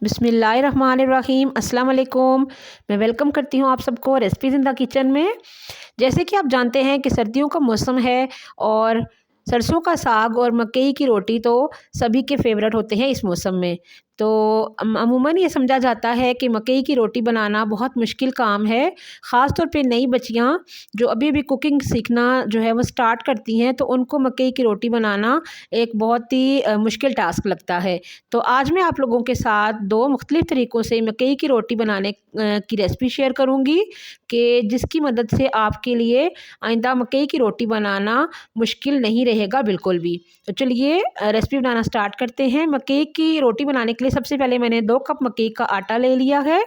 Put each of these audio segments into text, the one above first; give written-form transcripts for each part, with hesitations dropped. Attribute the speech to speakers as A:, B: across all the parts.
A: बिस्मिल्लाहिर्रहमानिर्रहीम अस्सलाम वालेकुम। मैं वेलकम करती हूँ आप सबको रेसिपीज़ इन द किचन में। जैसे कि आप जानते हैं कि सर्दियों का मौसम है और सरसों का साग और मकई की रोटी तो सभी के फेवरेट होते हैं इस मौसम में। तो अमूमन ये समझा जाता है कि मकई की रोटी बनाना बहुत मुश्किल काम है। ख़ास तौर पे नई बच्चियाँ जो अभी कुकिंग सीखना जो है वो स्टार्ट करती हैं, तो उनको मकई की रोटी बनाना एक बहुत ही मुश्किल टास्क लगता है। तो आज मैं आप लोगों के साथ 2 मुख्तलिफ़ तरीक़ों से मकई की रोटी बनाने की रेसिपी शेयर करूँगी कि जिसकी मदद से आपके लिए आइंदा मकई की रोटी बनाना मुश्किल नहीं रहेगा बिल्कुल भी। तो चलिए रेसिपी बनाना स्टार्ट करते हैं। मकई की रोटी बनाने के लिए सबसे पहले मैंने 2 कप मकई का आटा ले लिया है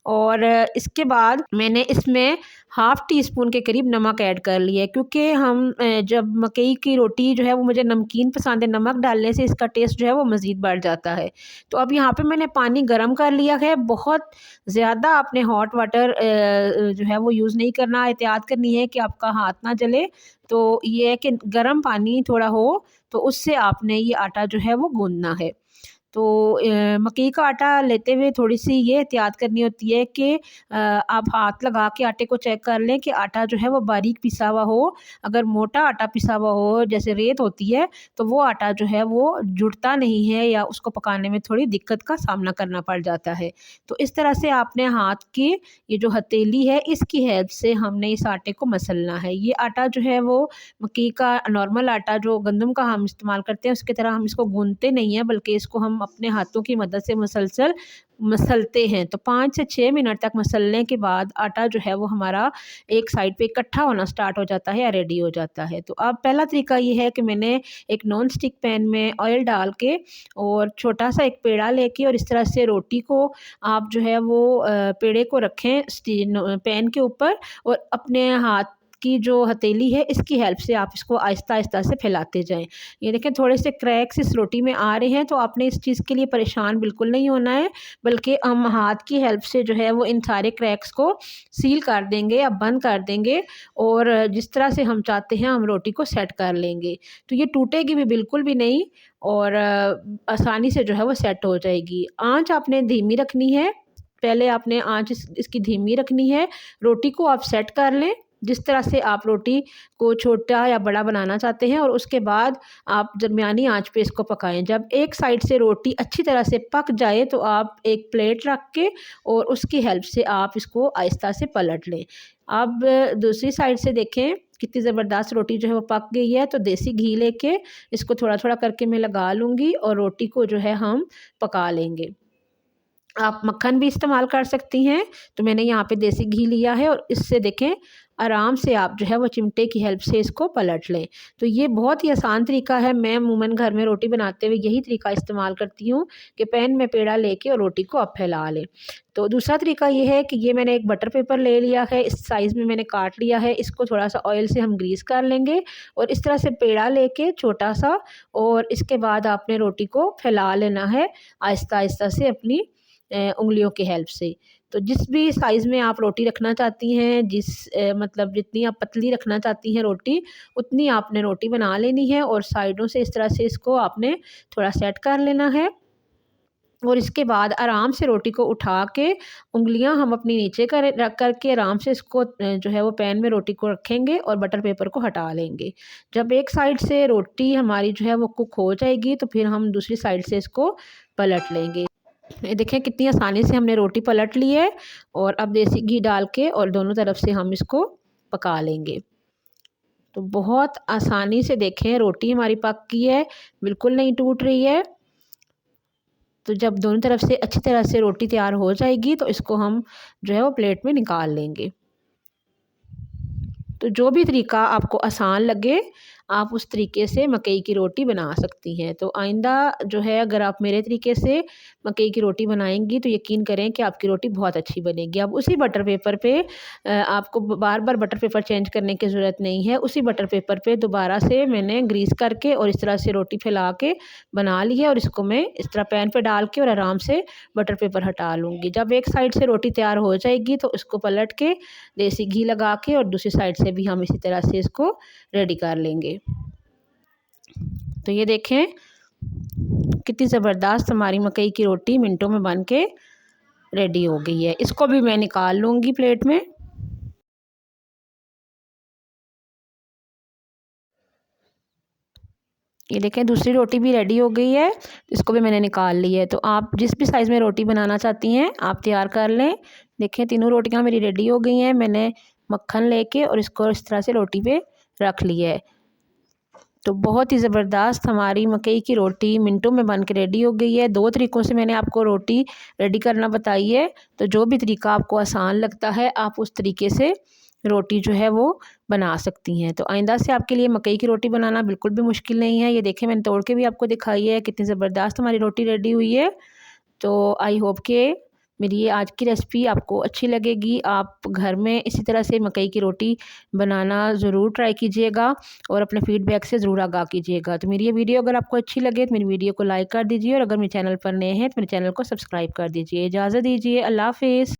A: और इसके बाद मैंने इसमें हाफ़ टी स्पून के करीब नमक ऐड कर लिया है, क्योंकि हम जब मकई की रोटी जो है वो मुझे नमकीन पसंद है, नमक डालने से इसका टेस्ट जो है वो मज़ीद बढ़ जाता है। तो अब यहाँ पे मैंने पानी गर्म कर लिया है। बहुत ज़्यादा आपने हॉट वाटर जो है वो यूज़ नहीं करना, एहतियात करनी है कि आपका हाथ ना जले। तो ये है कि गर्म पानी थोड़ा हो तो उससे आपने ये आटा जो है वो गूँदना है। तो मकई का आटा लेते हुए थोड़ी-सी ये एहतियात करनी होती है कि आप हाथ लगा के आटे को चेक कर लें कि आटा जो है वो बारीक पिसा हुआ हो। अगर मोटा आटा पिसा हुआ हो, जैसे रेत होती है, तो वो आटा जो है वो जुड़ता नहीं है या उसको पकाने में थोड़ी दिक्कत का सामना करना पड़ जाता है। तो इस तरह से आपने हाथ की ये जो हथेली है, इसकी हेल्प से हमने इस आटे को मसलना है। ये आटा जो है वो मकई का नॉर्मल आटा जो गंदम का हम इस्तेमाल करते हैं उसकी तरह हम इसको गूँथते नहीं हैं, बल्कि इसको हम अपने हाथों की मदद से मुसलसल मसलते हैं। तो 5 से 6 मिनट तक मसलने के बाद आटा जो है वो हमारा एक साइड पे इकट्ठा होना स्टार्ट हो जाता है या रेडी हो जाता है। तो अब पहला तरीका ये है कि मैंने एक नॉन स्टिक पैन में ऑयल डाल के और छोटा-सा एक पेड़ा लेके और इस तरह से रोटी को आप जो है वो पेड़े को रखें पैन के ऊपर और अपने हाथ की जो हथेली है इसकी हेल्प से आप इसको आहिस्ता-आहिस्ता से फैलाते जाएँ। ये देखें थोड़े से क्रैक्स इस रोटी में आ रहे हैं, तो आपने इस चीज़ के लिए परेशान बिल्कुल नहीं होना है, बल्कि हम हाथ की हेल्प से जो है वो इन सारे क्रैक्स को सील कर देंगे या बंद कर देंगे और जिस तरह से हम चाहते हैं हम रोटी को सेट कर लेंगे। तो ये टूटेगी भी बिल्कुल भी नहीं और आसानी से जो है वो सेट हो जाएगी। आँच आपने धीमी रखनी है, पहले आपने आँच इसकी धीमी रखनी है। रोटी को आप सेट कर लें जिस तरह से आप रोटी को छोटा या बड़ा बनाना चाहते हैं और उसके बाद आप दरमियानी आंच पे इसको पकाएं। जब एक साइड से रोटी अच्छी तरह से पक जाए तो आप एक प्लेट रख के और उसकी हेल्प से आप इसको आहिस्ता से पलट लें। अब दूसरी साइड से देखें कितनी ज़बरदस्त रोटी जो है वो पक गई है। तो देसी घी लेके इसको थोड़ा-थोड़ा करके मैं लगा लूँगी और रोटी को जो है हम पका लेंगे। आप मक्खन भी इस्तेमाल कर सकती हैं, तो मैंने यहाँ पे देसी घी लिया है और इससे देखें आराम से आप जो है वो चिमटे की हेल्प से इसको पलट लें। तो ये बहुत ही आसान तरीका है। मैं अमूमन घर में रोटी बनाते हुए यही तरीका इस्तेमाल करती हूँ कि पैन में पेड़ा लेके और रोटी को आप फैला लें। तो दूसरा तरीका ये है कि ये मैंने एक बटर पेपर ले लिया है, इस साइज़ में मैंने काट लिया है। इसको थोड़ा-सा ऑयल से हम ग्रीस कर लेंगे और इस तरह से पेड़ा लेके छोटा-सा और इसके बाद आपने रोटी को फैला लेना है आहिस्ता-आहिस्ता से अपनी उँगलियों की हेल्प से। तो जिस भी साइज़ में आप रोटी रखना चाहती हैं, मतलब जितनी आप पतली रखना चाहती हैं रोटी, उतनी आपने रोटी बना लेनी है और साइडों से इस तरह से इसको आपने थोड़ा सेट कर लेना है। और इसके बाद आराम से रोटी को उठा के उँगलियां हम अपनी नीचे रख कर के आराम से इसको जो है वो पैन में रोटी को रखेंगे और बटर पेपर को हटा लेंगे। जब एक साइड से रोटी हमारी जो है वो कुक हो जाएगी तो फिर हम दूसरी साइड से इसको पलट लेंगे। ये देखें कितनी आसानी से हमने रोटी पलट ली है और अब देसी घी डाल के और दोनों तरफ से हम इसको पका लेंगे। तो बहुत आसानी से देखें रोटी हमारी पक गई है, बिल्कुल नहीं टूट रही है। तो जब दोनों तरफ से अच्छी तरह से रोटी तैयार हो जाएगी तो इसको हम जो है वो प्लेट में निकाल लेंगे। तो जो भी तरीका आपको आसान लगे आप उस तरीके से मकई की रोटी बना सकती हैं। तो आइंदा जो है अगर आप मेरे तरीके से मकई की रोटी बनाएंगी तो यकीन करें कि आपकी रोटी बहुत अच्छी बनेगी। अब उसी बटर पेपर पे आपको बार-बार बटर पेपर चेंज करने की ज़रूरत नहीं है। उसी बटर पेपर पे दोबारा से मैंने ग्रीस करके और इस तरह से रोटी फैला के बना ली है और इसको मैं इस तरह पैन पे डाल के और आराम से बटर पेपर हटा लूँगी। जब एक साइड से रोटी तैयार हो जाएगी तो इसको पलट के देसी घी लगा के और दूसरी साइड से भी हम इसी तरह से इसको रेडी कर लेंगे। तो ये देखें कितनी ज़बरदस्त हमारी मकई की रोटी मिनटों में बन के रेडी हो गई है। इसको भी मैं निकाल लूँगी प्लेट में। ये देखें दूसरी रोटी भी रेडी हो गई है, इसको भी मैंने निकाल ली है। तो आप जिस भी साइज़ में रोटी बनाना चाहती हैं आप तैयार कर लें। देखें तीनों रोटियां मेरी रेडी हो गई हैं। मैंने मक्खन लेके और इसको इस तरह से रोटी पे रख लिया है। तो बहुत ही ज़बरदस्त हमारी मकई की रोटी मिनटों में बन के रेडी हो गई है। 2 तरीक़ों से मैंने आपको रोटी रेडी करना बताई है, तो जो भी तरीका आपको आसान लगता है आप उस तरीके से रोटी जो है वो बना सकती हैं। तो आइंदा से आपके लिए मकई की रोटी बनाना बिल्कुल भी मुश्किल नहीं है। ये देखिए मैंने तोड़ के भी आपको दिखाई है कितनी ज़बरदस्त हमारी रोटी रेडी हुई है। तो आई होप कि मेरी ये आज की रेसिपी आपको अच्छी लगेगी। आप घर में इसी तरह से मकई की रोटी बनाना ज़रूर ट्राई कीजिएगा और अपने फीडबैक से ज़रूर आगाह कीजिएगा। तो मेरी ये वीडियो अगर आपको अच्छी लगे तो मेरी वीडियो को लाइक कर दीजिए और अगर मेरे चैनल पर नए हैं तो मेरे चैनल को सब्सक्राइब कर दीजिए। इजाज़त दीजिए, अल्लाह हाफ़िज़।